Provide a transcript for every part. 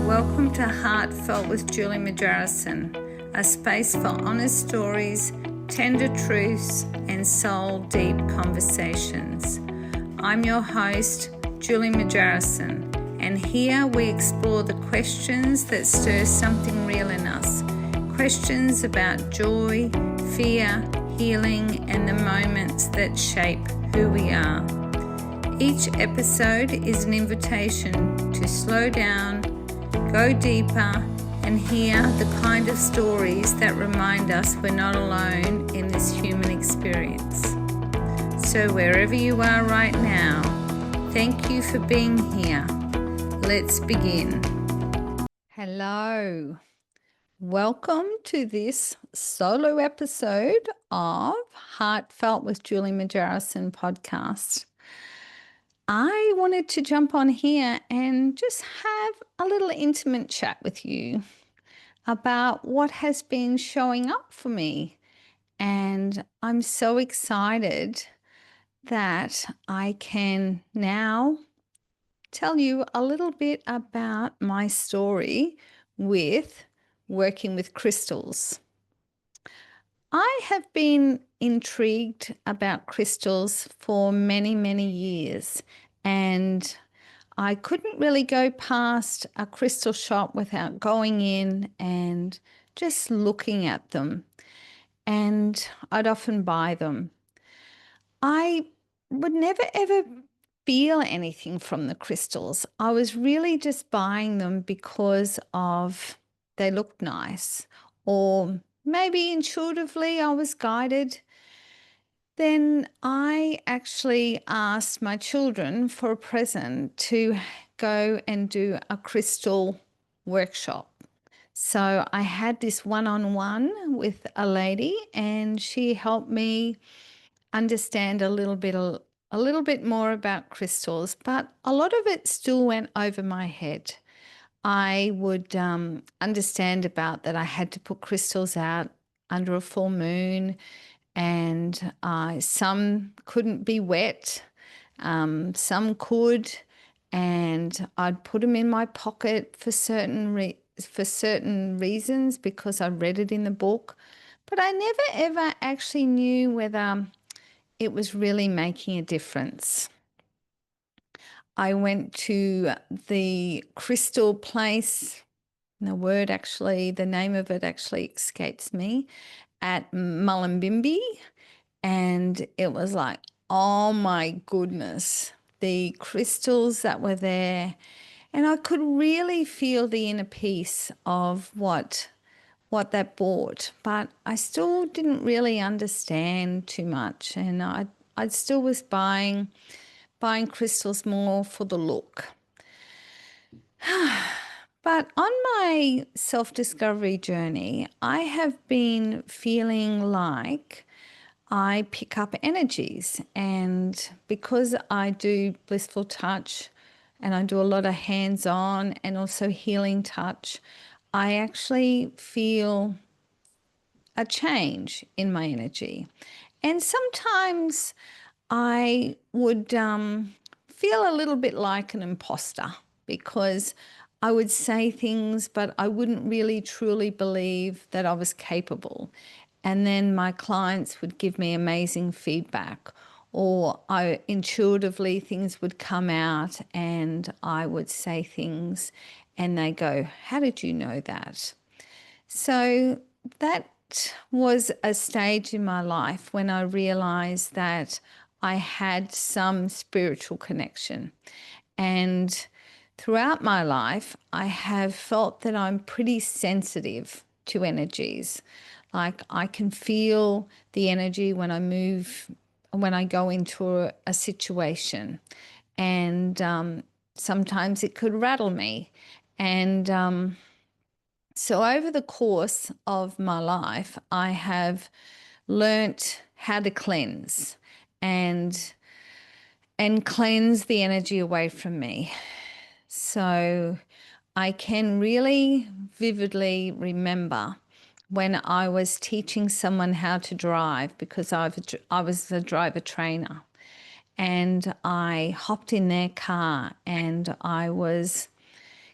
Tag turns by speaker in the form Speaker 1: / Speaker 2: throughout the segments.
Speaker 1: Welcome to Heartfelt with Julie Margerison, a space for honest stories, tender truths, and soul-deep conversations. I'm your host, Julie Margerison, and here we explore the questions that stir something real in us. Questions about joy, fear, healing, and the moments that shape who we are. Each episode is an invitation to slow down, go deeper, and hear the kind of stories that remind us we're not alone in this human experience. So wherever you are right now, thank you for being here. Let's begin. Hello. Welcome to this solo episode of Heartfelt with Julie Margerison podcast. I wanted to jump on here and just have a little intimate chat with you about what has been showing up for me. And I'm so excited that I can now tell you a little bit about my story with working with crystals. I have been intrigued about crystals for many, many years, and I couldn't really go past a crystal shop without going in and just looking at them, and I'd often buy them. I would never ever feel anything from the crystals. I was really just buying them because of they looked nice, or maybe intuitively I was guided. Then I actually asked my children for a present to go and do a crystal workshop. So I had this one-on-one with a lady, and she helped me understand a little bit more about crystals, but a lot of it still went over my head. I would understand about that I had to put crystals out under a full moon, and some couldn't be wet, some could, and I'd put them in my pocket for certain reasons because I read it in the book, but I never ever actually knew whether it was really making a difference. I went to the crystal place, the name of it actually escapes me, at Mullumbimby, and it was like, oh my goodness, the crystals that were there, and I could really feel the inner peace of what that brought, but I still didn't really understand too much, and I still was buying crystals more for the look. But on my self-discovery journey, I have been feeling like I pick up energies, and because I do blissful touch and I do a lot of hands-on and also healing touch, I actually feel a change in my energy. And sometimes I would feel a little bit like an imposter, because I would say things, but I wouldn't really truly believe that I was capable. And then my clients would give me amazing feedback, or intuitively things would come out and I would say things and they go, "How did you know that?" So that was a stage in my life when I realized that I had some spiritual connection. And throughout my life, I have felt that I'm pretty sensitive to energies. Like I can feel the energy when I move, when I go into a situation. And sometimes it could rattle me. And so over the course of my life, I have learnt how to cleanse and cleanse the energy away from me. So I can really vividly remember when I was teaching someone how to drive, because I was a driver trainer, and I hopped in their car and I was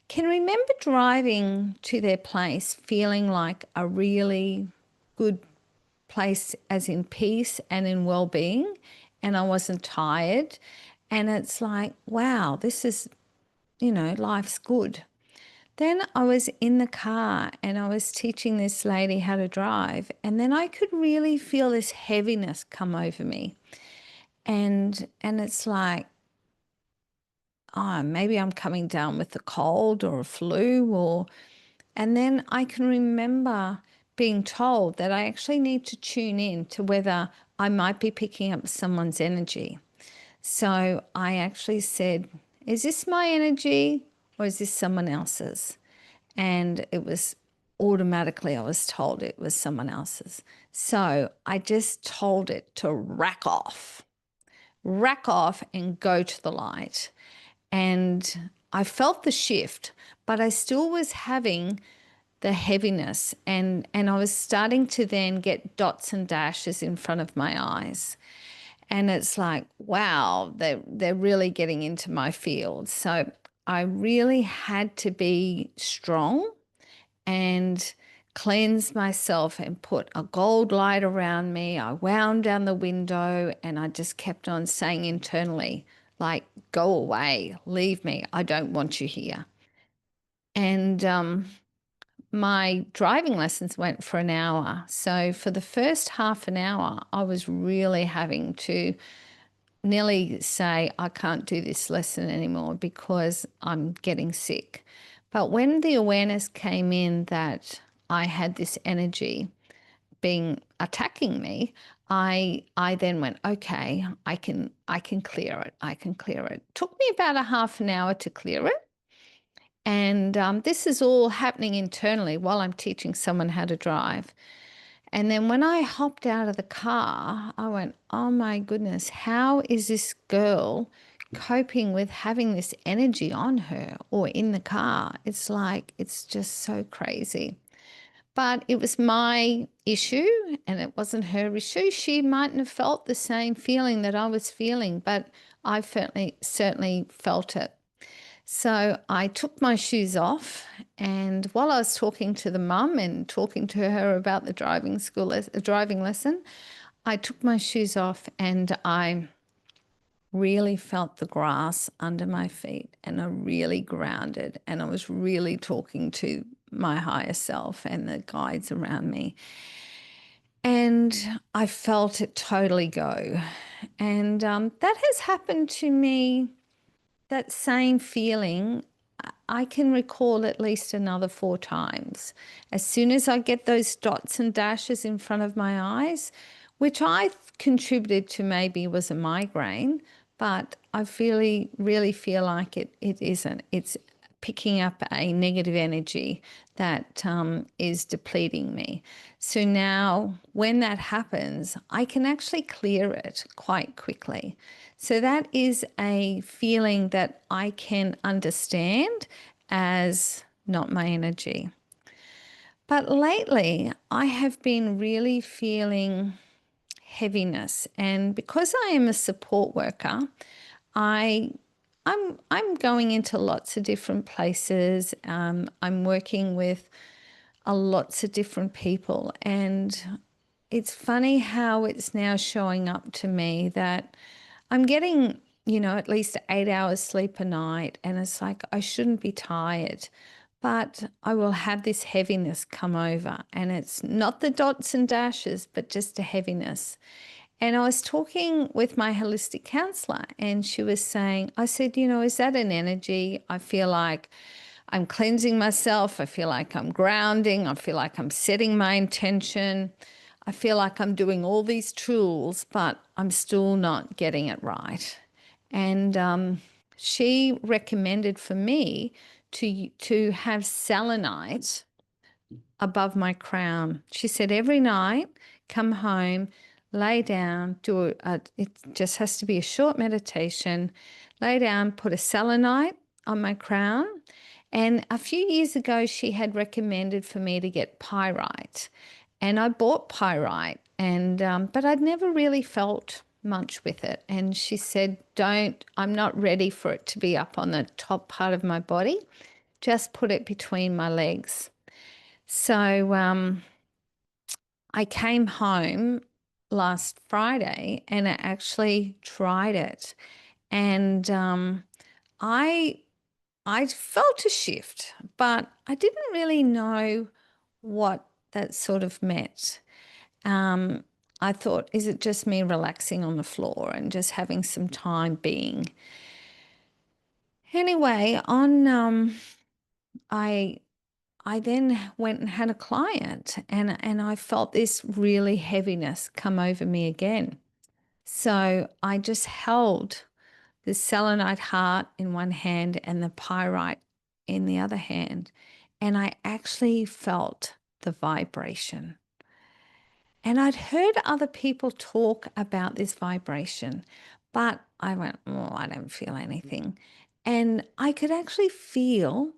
Speaker 1: can remember driving to their place feeling like a really good place, as in peace and in well-being, and I wasn't tired. And it's like, wow, this is, life's good. Then I was in the car and I was teaching this lady how to drive, and then I could really feel this heaviness come over me. And it's like, oh, maybe I'm coming down with a cold or a flu, and then I can remember being told that I actually need to tune in to whether I might be picking up someone's energy. So I actually said, is this my energy or is this someone else's? And it was automatically, I was told it was someone else's. So I just told it to rack off and go to the light. And I felt the shift, but I still was having the heaviness, and I was starting to then get dots and dashes in front of my eyes. And it's like, wow, they're really getting into my field. So I really had to be strong and cleanse myself and put a gold light around me. I wound down the window and I just kept on saying internally, like, go away, leave me, I don't want you here. And my driving lessons went for an hour. So for the first half an hour, I was really having to nearly say, I can't do this lesson anymore because I'm getting sick. But when the awareness came in that I had this energy being attacking me, I then went, okay, I can clear it. I can clear it. Took me about a half an hour to clear it. And this is all happening internally while I'm teaching someone how to drive. And then when I hopped out of the car, I went, oh my goodness, how is this girl coping with having this energy on her or in the car? It's like, it's just so crazy. But it was my issue and it wasn't her issue. She mightn't have felt the same feeling that I was feeling, but I certainly felt it. So I took my shoes off, and while I was talking to the mum and talking to her about the driving lesson, I took my shoes off and I really felt the grass under my feet, and I really grounded, and I was really talking to my higher self and the guides around me. And I felt it totally go. And that has happened to me, that same feeling, I can recall at least another 4 times. As soon as I get those dots and dashes in front of my eyes, which I contributed to maybe was a migraine, but I really feel like it isn't. It's picking up a negative energy that is depleting me. So now when that happens, I can actually clear it quite quickly. So that is a feeling that I can understand as not my energy. But lately, I have been really feeling heaviness, and because I am a support worker, I I'm going into lots of different places. I'm working with lots of different people, and it's funny how it's now showing up to me that I'm getting, at least 8 hours sleep a night, and it's like I shouldn't be tired, but I will have this heaviness come over, and it's not the dots and dashes, but just a heaviness. And I was talking with my holistic counselor, and she was saying, I said, is that an energy? I feel like I'm cleansing myself. I feel like I'm grounding. I feel like I'm setting my intention. I feel like I'm doing all these tools, but I'm still not getting it right. And she recommended for me to have selenite above my crown. She said every night, come home, lay down, it just has to be a short meditation, lay down, put a selenite on my crown. And a few years ago, she had recommended for me to get pyrite. And I bought pyrite, but I'd never really felt much with it. And she said, I'm not ready for it to be up on the top part of my body. just put it between my legs. So I came home last Friday and I actually tried it. And I I felt a shift, but I didn't really know what that sort of meant. Um, I thought, is it just me relaxing on the floor and just having some time being? Anyway, on I I then went and had a client, and I felt this really heaviness come over me again. So I just held the selenite heart in one hand and the pyrite in the other hand, and I actually felt the vibration. And I'd heard other people talk about this vibration, but I went, oh, I don't feel anything. And I could actually feel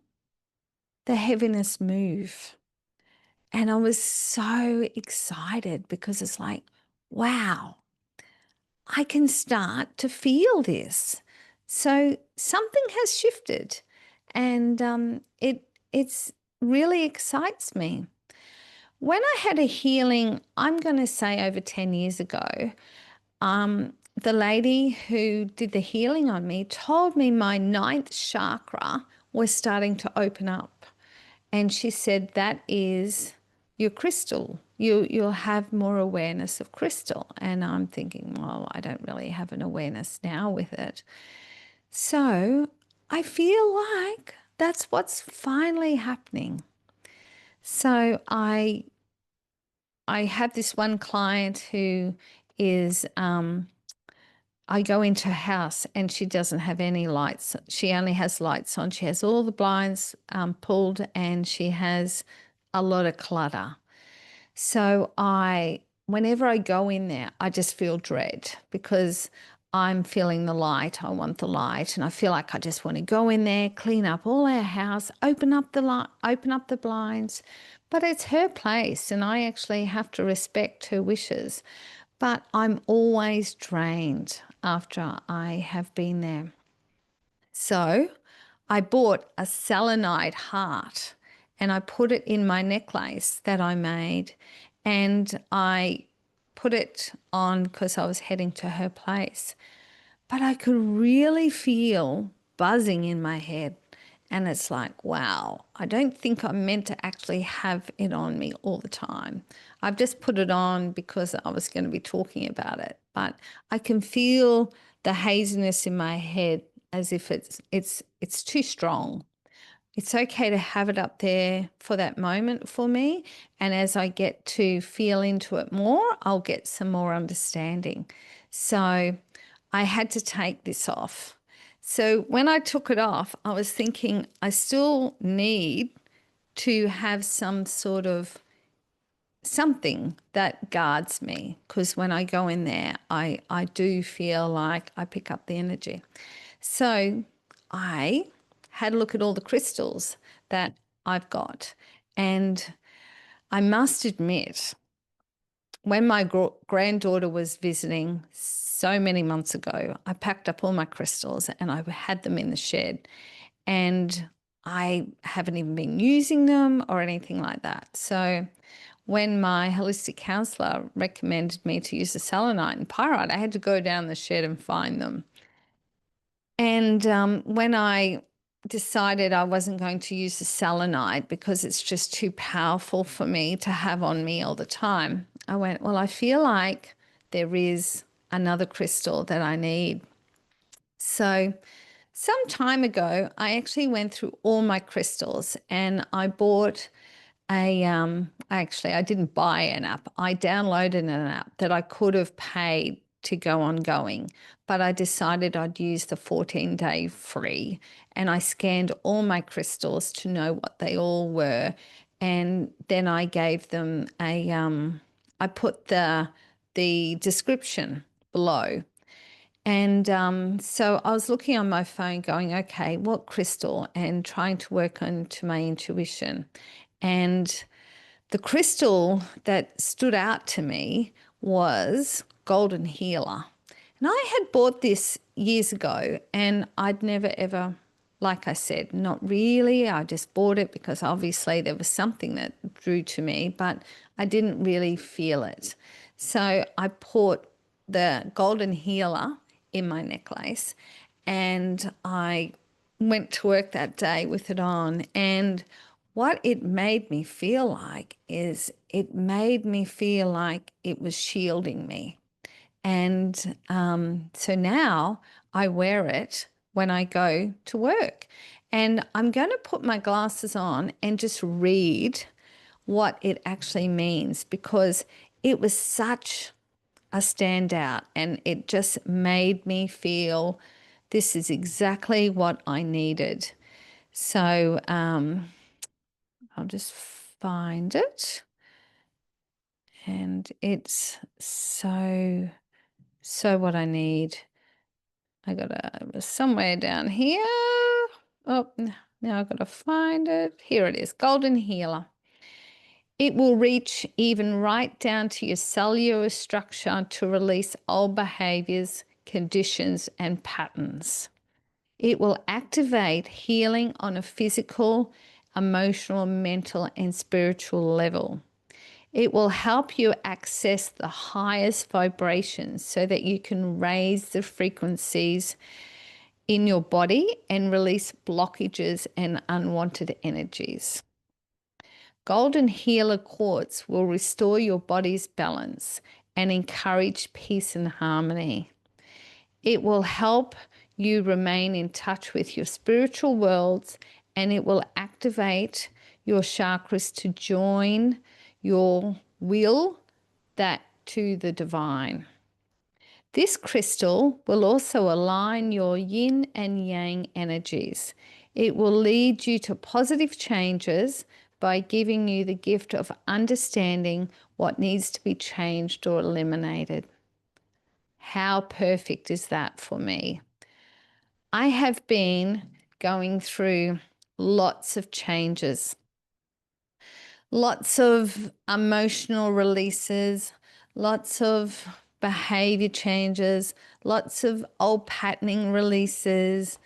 Speaker 1: the heaviness move. And I was so excited because it's like, wow, I can start to feel this. So something has shifted, and it's really excites me. When I had a healing, I'm going to say over 10 years ago, the lady who did the healing on me told me my ninth chakra was starting to open up. And she said, that is your crystal. You'll have more awareness of crystal. And I'm thinking, well, I don't really have an awareness now with it. So I feel like that's what's finally happening. So I have this one client who is I go into her house and she doesn't have any lights. She only has lights on. She has all the blinds pulled and she has a lot of clutter. So whenever I go in there, I just feel dread because I'm feeling the light. I want the light, and I feel like I just want to go in there, clean up all our house, open up the light, open up the blinds. But it's her place, and I actually have to respect her wishes. But I'm always drained after I have been there. So I bought a selenite heart and I put it in my necklace that I made, and I put it on because I was heading to her place. But I could really feel buzzing in my head. And it's like, wow, I don't think I'm meant to actually have it on me all the time. I've just put it on because I was going to be talking about it. But I can feel the haziness in my head as if it's too strong. It's okay to have it up there for that moment for me. And as I get to feel into it more, I'll get some more understanding. So I had to take this off. So when I took it off, I was thinking I still need to have some sort of something that guards me, because when I go in there, I do feel like I pick up the energy. So I had a look at all the crystals that I've got. And I must admit, when my granddaughter was visiting so many months ago, I packed up all my crystals and I had them in the shed. And I haven't even been using them or anything like that. So when my holistic counselor recommended me to use the selenite and pyrite, I had to go down the shed and find them. And when I decided I wasn't going to use the selenite because it's just too powerful for me to have on me all the time, I went, well, I feel like there is another crystal that I need. So some time ago, I actually went through all my crystals and I bought actually, I didn't buy an app. I downloaded an app that I could have paid to go ongoing, but I decided I'd use the 14-day free, and I scanned all my crystals to know what they all were. And then I gave them I put the description below. And so I was looking on my phone going, okay, what crystal? And trying to work onto my intuition. And the crystal that stood out to me was Golden Healer. And I had bought this years ago and I'd never ever like I said, not really. I just bought it because obviously there was something that drew to me, but I didn't really feel it. So I put the golden healer in my necklace, and I went to work that day with it on. And what it made me feel like is it made me feel like it was shielding me. And so now I wear it when I go to work. And I'm going to put my glasses on and just read what it actually means, because it was such a standout and it just made me feel this is exactly what I needed. So I'll just find it. And it's so what I need. It was somewhere down here. Oh, now I've got to find it. Here it is, Golden Healer. It will reach even right down to your cellular structure to release old behaviors, conditions, and patterns. It will activate healing on a physical, emotional, mental, and spiritual level. It will help you access the highest vibrations so that you can raise the frequencies in your body and release blockages and unwanted energies. Golden Healer Quartz will restore your body's balance and encourage peace and harmony. It will help you remain in touch with your spiritual worlds, and it will activate your chakras to join your will that to the divine. This crystal will also align your yin and yang energies. It will lead you to positive changes by giving you the gift of understanding what needs to be changed or eliminated. How perfect is that for me? I have been going through lots of changes, lots of emotional releases, lots of behavior changes, lots of old patterning releases.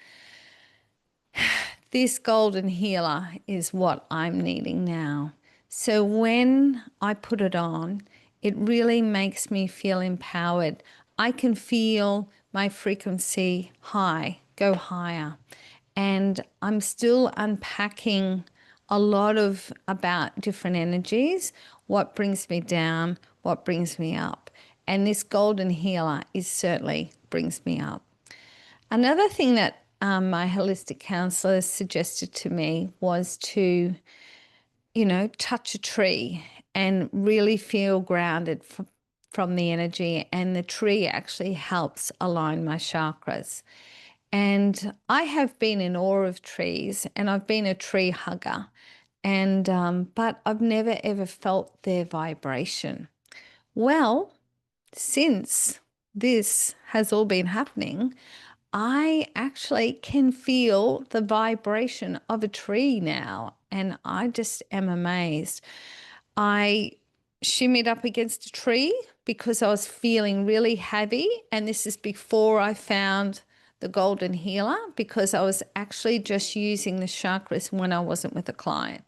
Speaker 1: This golden healer is what I'm needing now. So when I put it on, it really makes me feel empowered. I can feel my frequency go higher. And I'm still unpacking a lot of about different energies, what brings me down, what brings me up. And this golden healer is certainly brings me up. Another thing that my holistic counselor suggested to me was to, touch a tree and really feel grounded from the energy. And the tree actually helps align my chakras. And I have been in awe of trees, and I've been a tree hugger, and but I've never ever felt their vibration. Well, since this has all been happening, I actually can feel the vibration of a tree now, and I just am amazed. I shimmied up against a tree because I was feeling really heavy, and this is before I found the golden healer, because I was actually just using the chakras when I wasn't with a client.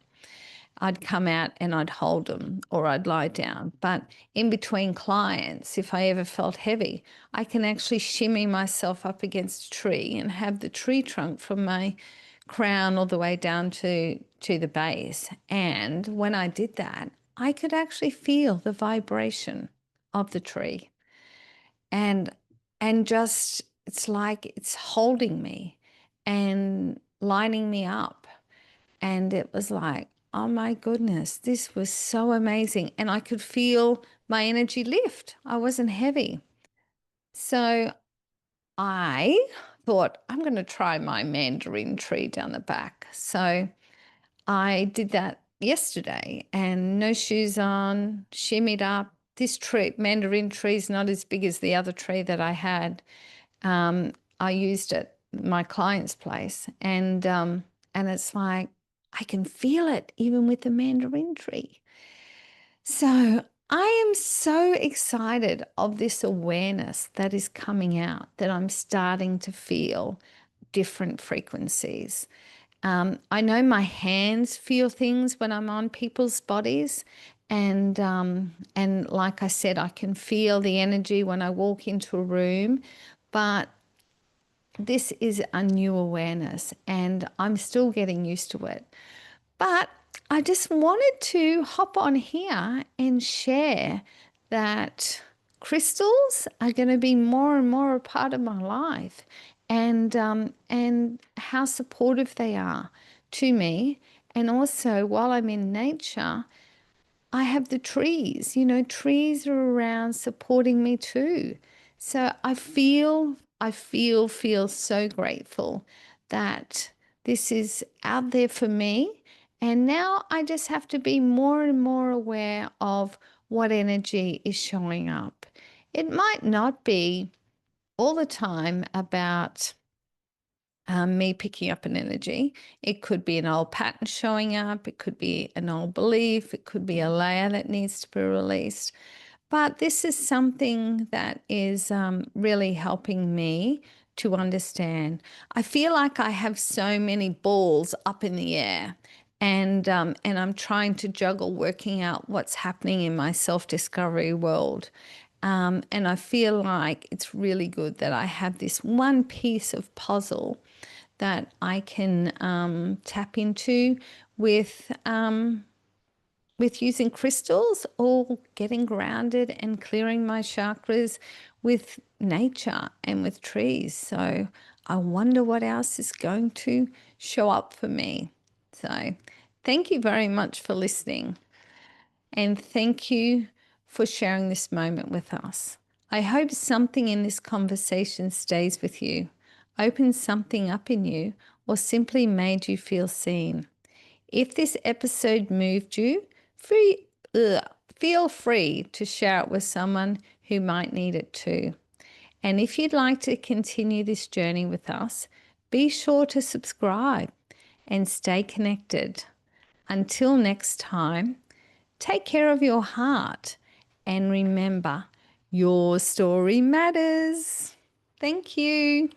Speaker 1: I'd come out and I'd hold them, or I'd lie down. But in between clients, if I ever felt heavy, I can actually shimmy myself up against a tree and have the tree trunk from my crown all the way down to the base. And when I did that, I could actually feel the vibration of the tree. And just it's like it's holding me and lining me up. And it was like, oh my goodness, this was so amazing. And I could feel my energy lift. I wasn't heavy. So I thought, I'm going to try my mandarin tree down the back. So I did that yesterday, and no shoes on, shimmied up. This tree, mandarin tree, is not as big as the other tree that I had. I used it at my client's place, and it's like I can feel it even with the mandarin tree. So I am so excited of this awareness that is coming out, that I'm starting to feel different frequencies. I know my hands feel things when I'm on people's bodies. And like I said, I can feel the energy when I walk into a room. But this is a new awareness and I'm still getting used to it. But I just wanted to hop on here and share that crystals are going to be more and more a part of my life, and how supportive they are to me. And also, while I'm in nature, I have the trees. Trees are around supporting me too. So I feel so grateful that this is out there for me. And now I just have to be more and more aware of what energy is showing up. It might not be all the time about me picking up an energy. It could be an old pattern showing up. It could be an old belief. It could be a layer that needs to be released. But this is something that is really helping me to understand. I feel like I have so many balls up in the air, and I'm trying to juggle working out what's happening in my self-discovery world. And I feel like it's really good that I have this one piece of puzzle that I can tap into with using crystals, or getting grounded and clearing my chakras with nature and with trees. So I wonder what else is going to show up for me. So thank you very much for listening. And thank you for sharing this moment with us. I hope something in this conversation stays with you, opens something up in you, or simply made you feel seen. If this episode moved you, feel free to share it with someone who might need it too. And if you'd like to continue this journey with us, be sure to subscribe and stay connected. Until next time, take care of your heart and remember, your story matters. Thank you.